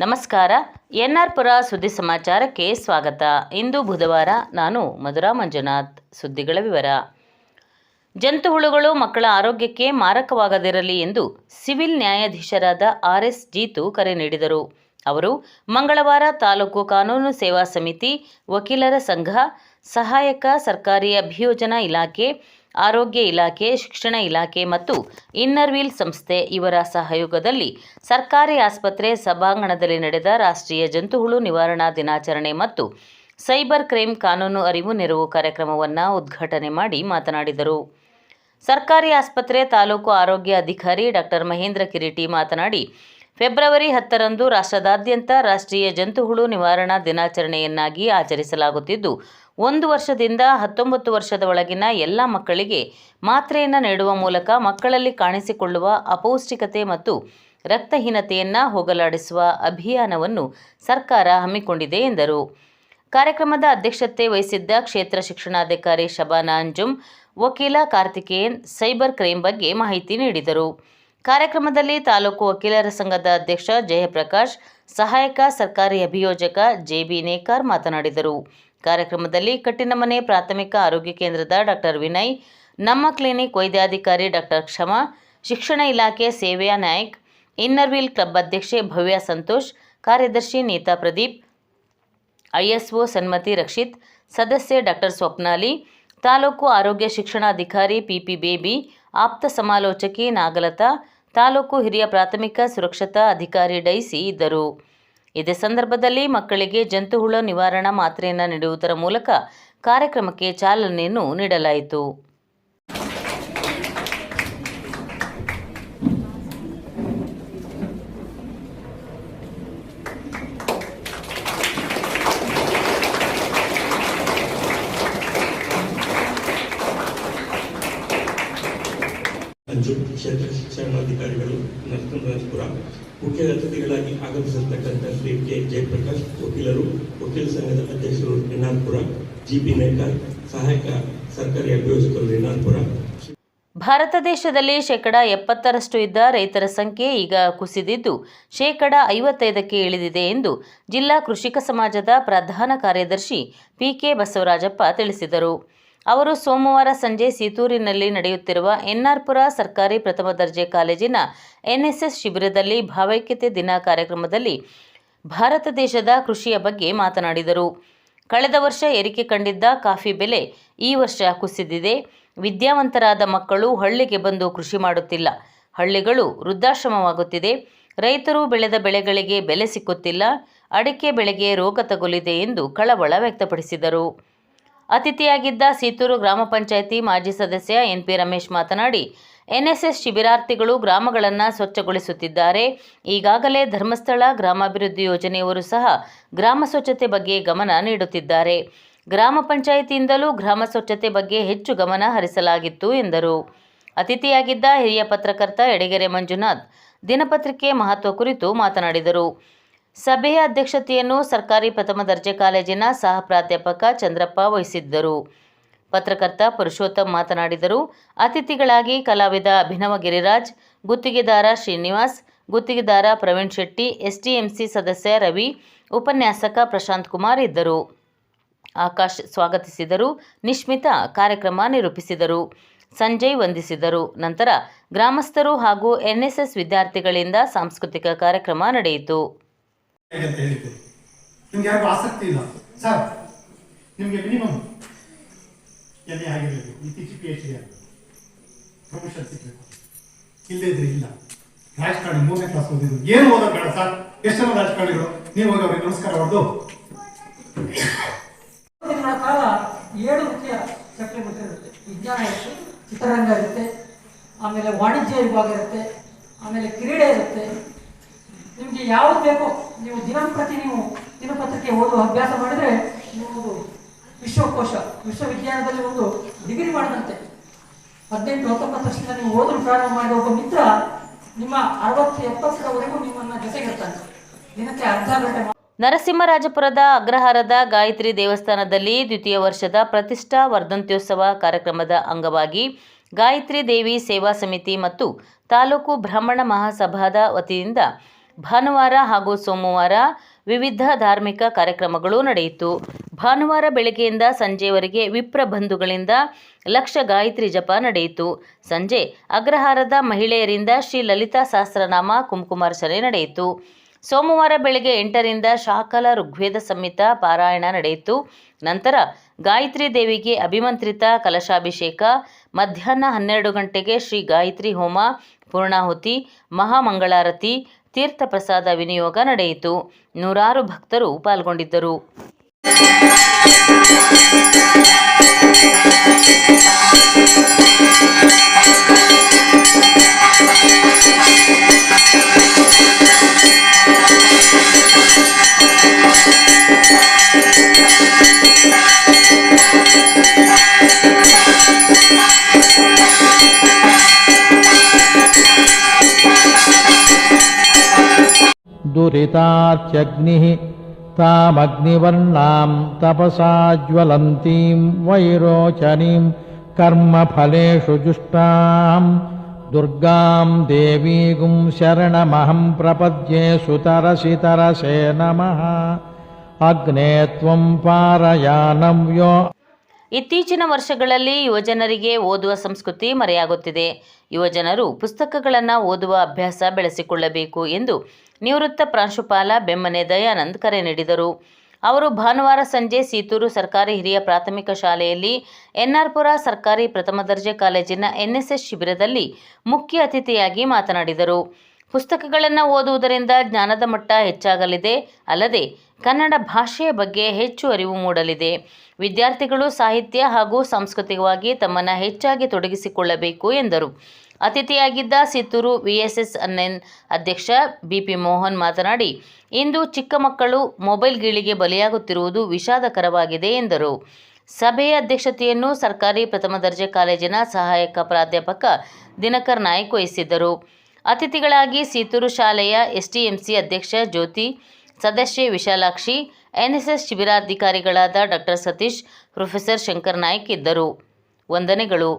ನಮಸ್ಕಾರ. ಎನ್ಆರ್ ಪುರ ಸುದ್ದಿ ಸಮಾಚಾರಕ್ಕೆ ಸ್ವಾಗತ. ಇಂದು ಬುಧವಾರ. ನಾನು ಮಧುರಾ ಮಂಜುನಾಥ್. ಸುದ್ದಿಗಳ ವಿವರ. ಜಂತು ಹುಳುಗಳು ಮಕ್ಕಳ ಆರೋಗ್ಯಕ್ಕೆ ಮಾರಕವಾಗದಿರಲಿ ಎಂದು ಸಿವಿಲ್ ನ್ಯಾಯಾಧೀಶರಾದ ಆರ್.ಎಸ್. ಜೀತು ಕರೆ ನೀಡಿದರು. ಅವರು ಮಂಗಳವಾರ ತಾಲೂಕು ಕಾನೂನು ಸೇವಾ ಸಮಿತಿ, ವಕೀಲರ ಸಂಘ, ಸಹಾಯಕ ಸರ್ಕಾರಿ ಅಭಿಯೋಜನಾ ಇಲಾಖೆ, ಆರೋಗ್ಯ ಇಲಾಖೆ, ಶಿಕ್ಷಣ ಇಲಾಖೆ ಮತ್ತು ಇನ್ನರ್ವೀಲ್ ಸಂಸ್ಥೆ ಇವರ ಸಹಯೋಗದಲ್ಲಿ ಸರ್ಕಾರಿ ಆಸ್ಪತ್ರೆ ಸಭಾಂಗಣದಲ್ಲಿ ನಡೆದ ರಾಷ್ಟ್ರೀಯ ಜಂತುಹುಳು ನಿವಾರಣಾ ದಿನಾಚರಣೆ ಮತ್ತು ಸೈಬರ್ ಕ್ರೈಮ್ ಕಾನೂನು ಅರಿವು ನೆರವು ಕಾರ್ಯಕ್ರಮವನ್ನು ಉದ್ಘಾಟನೆ ಮಾಡಿ ಮಾತನಾಡಿದರು. ಸರ್ಕಾರಿ ಆಸ್ಪತ್ರೆ ತಾಲೂಕು ಆರೋಗ್ಯ ಅಧಿಕಾರಿ ಡಾಕ್ಟರ್ ಮಹೇಂದ್ರ ಕಿರೀಟಿ ಮಾತನಾಡಿ, ಫೆಬ್ರವರಿ 10ರಂದು ರಾಷ್ಟ್ರದಾದ್ಯಂತ ರಾಷ್ಟ್ರೀಯ ಜಂತುಹುಳು ನಿವಾರಣಾ ದಿನಾಚರಣೆಯನ್ನಾಗಿ ಆಚರಿಸಲಾಗುತ್ತಿದ್ದು, 1 ವರ್ಷದಿಂದ 19 ವರ್ಷದ ಒಳಗಿನ ಎಲ್ಲ ಮಕ್ಕಳಿಗೆ ಮಾತ್ರೆಯನ್ನು ನೀಡುವ ಮೂಲಕ ಮಕ್ಕಳಲ್ಲಿ ಕಾಣಿಸಿಕೊಳ್ಳುವ ಅಪೌಷ್ಟಿಕತೆ ಮತ್ತು ರಕ್ತಹೀನತೆಯನ್ನು ಹೋಗಲಾಡಿಸುವ ಅಭಿಯಾನವನ್ನು ಸರ್ಕಾರ ಹಮ್ಮಿಕೊಂಡಿದೆ ಎಂದರು. ಕಾರ್ಯಕ್ರಮದ ಅಧ್ಯಕ್ಷತೆ ವಹಿಸಿದ್ದ ಕ್ಷೇತ್ರ ಶಿಕ್ಷಣಾಧಿಕಾರಿ ಶಬಾನಾ ಅಂಜುಮ್, ವಕೀಲ ಕಾರ್ತಿಕೇಯನ್ ಸೈಬರ್ ಕ್ರೈಮ್ ಬಗ್ಗೆ ಮಾಹಿತಿ ನೀಡಿದರು. ಕಾರ್ಯಕ್ರಮದಲ್ಲಿ ತಾಲೂಕು ವಕೀಲರ ಸಂಘದ ಅಧ್ಯಕ್ಷ ಜಯಪ್ರಕಾಶ್, ಸಹಾಯಕ ಸರ್ಕಾರಿ ಅಭಿಯೋಜಕ ಜೆ.ಬಿ. ನೇಕಾರ್ ಮಾತನಾಡಿದರು. ಕಾರ್ಯಕ್ರಮದಲ್ಲಿ ಕಟ್ಟಿನಮನೆ ಪ್ರಾಥಮಿಕ ಆರೋಗ್ಯ ಕೇಂದ್ರದ ಡಾಕ್ಟರ್ ವಿನಯ್, ನಮ್ಮ ಕ್ಲಿನಿಕ್ ವೈದ್ಯಾಧಿಕಾರಿ ಡಾಕ್ಟರ್ ಕ್ಷಮಾ, ಶಿಕ್ಷಣ ಇಲಾಖೆ ಸೇವ್ಯಾ ನಾಯ್ಕ್, ಇನ್ನರ್ವೀಲ್ ಕ್ಲಬ್ ಅಧ್ಯಕ್ಷೆ ಭವ್ಯ ಸಂತೋಷ್, ಕಾರ್ಯದರ್ಶಿ ನೀತಾ ಪ್ರದೀಪ್, ಐಎಸ್ಒ ಸನ್ಮತಿ ರಕ್ಷಿತ್, ಸದಸ್ಯೆ ಡಾಕ್ಟರ್ ಸ್ವಪ್ನಾಲಿ, ತಾಲೂಕು ಆರೋಗ್ಯ ಶಿಕ್ಷಣಾಧಿಕಾರಿ ಪಿಪಿ ಬೇಬಿ, ಆಪ್ತ ಸಮಾಲೋಚಕಿ ನಾಗಲತಾ, ತಾಲೂಕು ಹಿರಿಯ ಪ್ರಾಥಮಿಕ ಸುರಕ್ಷತಾ ಅಧಿಕಾರಿ ಡೈಸಿ ಇದ್ದರು. ಇದೇ ಸಂದರ್ಭದಲ್ಲಿ ಮಕ್ಕಳಿಗೆ ಜಂತುಹುಳು ನಿವಾರಣಾ ಮಾತ್ರೆಯನ್ನು ನೀಡುವುದರ ಮೂಲಕ ಕಾರ್ಯಕ್ರಮಕ್ಕೆ ಚಾಲನೆಯನ್ನು ನೀಡಲಾಯಿತು. ಕ್ಷೇತ್ರ ಶಿಕ್ಷಣಾಧಿಕಾರಿಗಳು ನರಸಿಂಹಪುರ, ಮುಖ್ಯ ಅತಿಥಿಗಳಾಗಿ ಆಗಮಿಸಿರ್ತಕ್ಕಂಥ ಶ್ರೀ ಕೆ. ಜಯಪ್ರಕಾಶ್, ವಕೀಲರು, ವಕೀಲ ಸಂಘದ ಅಧ್ಯಕ್ಷರು ಎನ್ಆರ್ಪುರ, ಜಿ.ಪಿ. ನೇಕಾರ್, ಸಹಾಯಕ ಸರ್ಕಾರಿ ಅಭಿಯೋಜಕರು ಎನ್ಆರ್ಪುರ. ಭಾರತ ದೇಶದಲ್ಲಿ 70% ಇದ್ದ ರೈತರ ಸಂಖ್ಯೆ ಈಗ ಕುಸಿದಿದ್ದು 55% ಇಳಿದಿದೆ ಎಂದು ಜಿಲ್ಲಾ ಕೃಷಿಕ ಸಮಾಜದ ಪ್ರಧಾನ ಕಾರ್ಯದರ್ಶಿ ಪಿ.ಕೆ. ಬಸವರಾಜಪ್ಪ ತಿಳಿಸಿದರು. ಅವರು ಸೋಮವಾರ ಸಂಜೆ ಸೀತೂರಿನಲ್ಲಿ ನಡೆಯುತ್ತಿರುವ ಎನ್ಆರ್ಪುರ ಸರ್ಕಾರಿ ಪ್ರಥಮ ದರ್ಜೆ ಕಾಲೇಜಿನ ಎನ್ಎಸ್ಎಸ್ ಶಿಬಿರದಲ್ಲಿ ಭಾವೈಕ್ಯತೆ ದಿನ ಕಾರ್ಯಕ್ರಮದಲ್ಲಿ ಭಾರತ ದೇಶದ ಕೃಷಿಯ ಬಗ್ಗೆ ಮಾತನಾಡಿದರು. ಕಳೆದ ವರ್ಷ ಏರಿಕೆ ಕಂಡಿದ್ದ ಕಾಫಿ ಬೆಲೆ ಈ ವರ್ಷ ಕುಸಿದಿದೆ. ವಿದ್ಯಾವಂತರಾದ ಮಕ್ಕಳು ಹಳ್ಳಿಗೆ ಬಂದು ಕೃಷಿ ಮಾಡುತ್ತಿಲ್ಲ. ಹಳ್ಳಿಗಳು ವೃದ್ಧಾಶ್ರಮವಾಗುತ್ತಿದೆ. ರೈತರು ಬೆಳೆದ ಬೆಳೆಗಳಿಗೆ ಬೆಲೆ ಸಿಕ್ಕುತ್ತಿಲ್ಲ. ಅಡಿಕೆ ಬೆಳೆಗೆ ರೋಗ ತಗುಲಿದೆ ಎಂದು ಕಳವಳ ವ್ಯಕ್ತಪಡಿಸಿದರು. ಅತಿಥಿಯಾಗಿದ್ದ ಸೀತೂರು ಗ್ರಾಮ ಪಂಚಾಯಿತಿ ಮಾಜಿ ಸದಸ್ಯ ಎನ್.ಪಿ. ರಮೇಶ್ ಮಾತನಾಡಿ, ಎನ್ಎಸ್ಎಸ್ ಶಿಬಿರಾರ್ಥಿಗಳು ಗ್ರಾಮಗಳನ್ನು ಸ್ವಚ್ಛಗೊಳಿಸುತ್ತಿದ್ದಾರೆ. ಈಗಾಗಲೇ ಧರ್ಮಸ್ಥಳ ಗ್ರಾಮಾಭಿವೃದ್ಧಿ ಯೋಜನೆಯವರು ಸಹ ಗ್ರಾಮ ಸ್ವಚ್ಛತೆ ಬಗ್ಗೆ ಗಮನ ನೀಡುತ್ತಿದ್ದಾರೆ. ಗ್ರಾಮ ಪಂಚಾಯಿತಿಯಿಂದಲೂ ಗ್ರಾಮ ಸ್ವಚ್ಛತೆ ಬಗ್ಗೆ ಹೆಚ್ಚು ಗಮನ ಹರಿಸಲಾಗಿತ್ತು ಎಂದರು. ಅತಿಥಿಯಾಗಿದ್ದ ಹಿರಿಯ ಪತ್ರಕರ್ತ ಯಡಗೆರೆ ಮಂಜುನಾಥ್ ದಿನಪತ್ರಿಕೆ ಮಹತ್ವ ಕುರಿತು ಮಾತನಾಡಿದರು. ಸಭೆಯ ಅಧ್ಯಕ್ಷತೆಯನ್ನು ಸರ್ಕಾರಿ ಪ್ರಥಮ ದರ್ಜೆ ಕಾಲೇಜಿನ ಸಹ ಪ್ರಾಧ್ಯಾಪಕ ಚಂದ್ರಪ್ಪ ವಹಿಸಿದ್ದರು. ಪತ್ರಕರ್ತ ಪುರುಷೋತ್ತಮ್ ಮಾತನಾಡಿದರು. ಅತಿಥಿಗಳಾಗಿ ಕಲಾವಿದ ಅಭಿನವ ಗಿರಿರಾಜ್, ಗುತ್ತಿಗೆದಾರ ಶ್ರೀನಿವಾಸ್, ಗುತ್ತಿಗೆದಾರ ಪ್ರವೀಣ್ ಶೆಟ್ಟಿ, ಎಸ್ಟಿಎಂಸಿ ಸದಸ್ಯ ರವಿ, ಉಪನ್ಯಾಸಕ ಪ್ರಶಾಂತ್ ಕುಮಾರ್ ಇದ್ದರು. ಆಕಾಶ್ ಸ್ವಾಗತಿಸಿದರು. ನಿಶ್ಮಿತಾ ಕಾರ್ಯಕ್ರಮ ನಿರೂಪಿಸಿದರು. ಸಂಜಯ್ ವಂದಿಸಿದರು. ನಂತರ ಗ್ರಾಮಸ್ಥರು ಹಾಗೂ ಎನ್ಎಸ್ಎಸ್ ವಿದ್ಯಾರ್ಥಿಗಳಿಂದ ಸಾಂಸ್ಕೃತಿಕ ಕಾರ್ಯಕ್ರಮ ನಡೆಯಿತು. ನಿಮ್ಗೆ ಯಾರಿಗೂ ಆಸಕ್ತಿ ಇಲ್ಲ ಸರ್, ನಿಮಗೆ ಮಿನಿಮಮ್ ಎಲ್ಲಿ ಆಗಿರಬೇಕು, ಇತ್ತೀಚೆಗೆ PhD ಆಗಬೇಕು, ಪ್ರಮೋಷನ್ ಸಿಗಬೇಕು, ಇಲ್ಲದೇ ಇಲ್ಲ. ರಾಜಕಾರಣಿ 3ನೇ ಕ್ಲಾಸ್ ಓದಿದ್ರು, ಏನು ಓದೋದು ಬೇಡ ಸರ್. ಎಷ್ಟು ಜನ ರಾಜಕಾರಣಿಗಳು ನೀವು ಹೋಗಿ ಅವ್ರಿಗೆ ನಮಸ್ಕಾರ ಹೊಡೆದು ಕಾಲ 7 ಮುಖ್ಯ ಸೆಕ್ಟರ್ ಇರುತ್ತೆ. ವಿಜ್ಞಾನ ಇರುತ್ತೆ, ಚಿತ್ರರಂಗ ಇರುತ್ತೆ, ಆಮೇಲೆ ವಾಣಿಜ್ಯ ವಿಭಾಗ ಇರುತ್ತೆ, ಆಮೇಲೆ ಕ್ರೀಡೆ ಇರುತ್ತೆ. ನಿಮಗೆ ಯಾವುದು ಬೇಕೋ ನೀವು ದಿನಂಪ್ರತಿ ನೀವು ದಿನಪತ್ರಿಕೆ ಓದುವ ಅಭ್ಯಾಸ ಮಾಡಿದರೆ ನೀವು ವಿಶ್ವಕೋಶ ವಿಶ್ವವಿದ್ಯಾಲಯದಲ್ಲಿ ಒಂದು ಡಿಗ್ರಿ ಮಾಡಿದಂತೆ. 18-19 ವರ್ಷದಿಂದ ನೀವು ಓದಲು ಪ್ರಾರಂಭ ಮಾಡಿದ ಒಬ್ಬ ಮಿತ್ರ ನಿಮ್ಮ 60-70ರವರೆಗೂ ನಿಮ್ಮನ್ನು ಜೊತೆಗಿರ್ತಾನೆ. ದಿನಕ್ಕೆ ಅರ್ಧ ಗಂಟೆ. ನರಸಿಂಹರಾಜಪುರದ ಅಗ್ರಹಾರದ ಗಾಯತ್ರಿ ದೇವಸ್ಥಾನದಲ್ಲಿ ದ್ವಿತೀಯ ವರ್ಷದ ಪ್ರತಿಷ್ಠಾ ವರ್ಧಂತ್ಯೋತ್ಸವ ಕಾರ್ಯಕ್ರಮದ ಅಂಗವಾಗಿ ಗಾಯತ್ರಿ ದೇವಿ ಸೇವಾ ಸಮಿತಿ ಮತ್ತು ತಾಲೂಕು ಬ್ರಾಹ್ಮಣ ಮಹಾಸಭಾದ ವತಿಯಿಂದ ಭಾನುವಾರ ಹಾಗೂ ಸೋಮವಾರ ವಿವಿಧ ಧಾರ್ಮಿಕ ಕಾರ್ಯಕ್ರಮಗಳು ನಡೆಯಿತು. ಭಾನುವಾರ ಬೆಳಗ್ಗೆಯಿಂದ ಸಂಜೆಯವರೆಗೆ ವಿಪ್ರ ಬಂಧುಗಳಿಂದ ಲಕ್ಷ ಗಾಯತ್ರಿ ಜಪ ನಡೆಯಿತು. ಸಂಜೆ ಅಗ್ರಹಾರದ ಮಹಿಳೆಯರಿಂದ ಶ್ರೀ ಲಲಿತಾ ಸಹಸ್ರನಾಮ ಕುಂಕುಮಾರ್ಚನೆ ನಡೆಯಿತು. ಸೋಮವಾರ ಬೆಳಗ್ಗೆ 8ರಿಂದ ಶಾಕಲ ಋಗ್ವೇದ ಸಂಹಿತ ಪಾರಾಯಣ ನಡೆಯಿತು. ನಂತರ ಗಾಯತ್ರಿ ದೇವಿಗೆ ಅಭಿಮಂತ್ರಿತ ಕಲಶಾಭಿಷೇಕ, ಮಧ್ಯಾಹ್ನ 12 ಗಂಟೆಗೆ ಶ್ರೀ ಗಾಯತ್ರಿ ಹೋಮ, ಪೂರ್ಣಾಹುತಿ, ಮಹಾಮಂಗಳಾರತಿ, ತೀರ್ಥ ಪ್ರಸಾದ ವಿನಿಯೋಗ ನಡೆಯಿತು. ನೂರಾರು ಭಕ್ತರು ಪಾಲ್ಗೊಂಡಿದ್ದರು. दुरिताच्यग्निः तामग्निवर्णां तपसा ज्वलन्तीं वैरोचनीं कर्मफलेषु जुष्टां दुर्गां देवीगुं शरणमहं प्रपद्ये सुतरसि तरसे नमः अग्ने त्वं पारयानव्यो. ಇತ್ತೀಚಿನ ವರ್ಷಗಳಲ್ಲಿ ಯುವಜನರಿಗೆ ಓದುವ ಸಂಸ್ಕೃತಿ ಮರೆಯಾಗುತ್ತಿದೆ. ಯುವಜನರು ಪುಸ್ತಕಗಳನ್ನು ಓದುವ ಅಭ್ಯಾಸ ಬೆಳೆಸಿಕೊಳ್ಳಬೇಕು ಎಂದು ನಿವೃತ್ತ ಪ್ರಾಂಶುಪಾಲ ಬೆಮ್ಮನೆ ದಯಾನಂದ್ ಕರೆ ನೀಡಿದರು. ಅವರು ಭಾನುವಾರ ಸಂಜೆ ಸೀತೂರು ಸರ್ಕಾರಿ ಹಿರಿಯ ಪ್ರಾಥಮಿಕ ಶಾಲೆಯಲ್ಲಿ ಎನ್ಆರ್ಪುರ ಸರ್ಕಾರಿ ಪ್ರಥಮ ದರ್ಜೆ ಕಾಲೇಜಿನ NSS ಶಿಬಿರದಲ್ಲಿ ಮುಖ್ಯ ಅತಿಥಿಯಾಗಿ ಮಾತನಾಡಿದರು. ಪುಸ್ತಕಗಳನ್ನು ಓದುವುದರಿಂದ ಜ್ಞಾನದ ಮಟ್ಟ ಹೆಚ್ಚಾಗಲಿದೆ, ಅಲ್ಲದೆ ಕನ್ನಡ ಭಾಷೆಯ ಬಗ್ಗೆ ಹೆಚ್ಚು ಅರಿವು ಮೂಡಲಿದೆ. ವಿದ್ಯಾರ್ಥಿಗಳು ಸಾಹಿತ್ಯ ಹಾಗೂ ಸಾಂಸ್ಕೃತಿಕವಾಗಿ ತಮ್ಮನ್ನು ಹೆಚ್ಚಾಗಿ ತೊಡಗಿಸಿಕೊಳ್ಳಬೇಕು ಎಂದರು. ಅತಿಥಿಯಾಗಿದ್ದ ಸಿತ್ತೂರು VSSNN ಅಧ್ಯಕ್ಷ BP ಮೋಹನ್ ಮಾತನಾಡಿ, ಇಂದು ಚಿಕ್ಕ ಮಕ್ಕಳು ಮೊಬೈಲ್ ಗೀಳಿಗೆ ಬಲಿಯಾಗುತ್ತಿರುವುದು ವಿಷಾದಕರವಾಗಿದೆ ಎಂದರು. ಸಭೆಯ ಅಧ್ಯಕ್ಷತೆಯನ್ನು ಸರ್ಕಾರಿ ಪ್ರಥಮ ದರ್ಜೆ ಕಾಲೇಜಿನ ಸಹಾಯಕ ಪ್ರಾಧ್ಯಾಪಕ ದಿನಕರ್ ನಾಯ್ಕ್ ವಹಿಸಿದ್ದರು. ಅತಿಥಿಗಳಾಗಿ ಸೀತೂರು ಶಾಲೆಯ STMC ಅಧ್ಯಕ್ಷ ಜ್ಯೋತಿ, ಸದಸ್ಯೆ ವಿಶಾಲಾಕ್ಷಿ, NSS ಶಿಬಿರಾಧಿಕಾರಿಗಳಾದ ಡಾ ಸತೀಶ್, ಪ್ರೊಫೆಸರ್ ಶಂಕರ್ ನಾಯ್ಕ್ ಇದ್ದರು. ವಂದನೆಗಳು.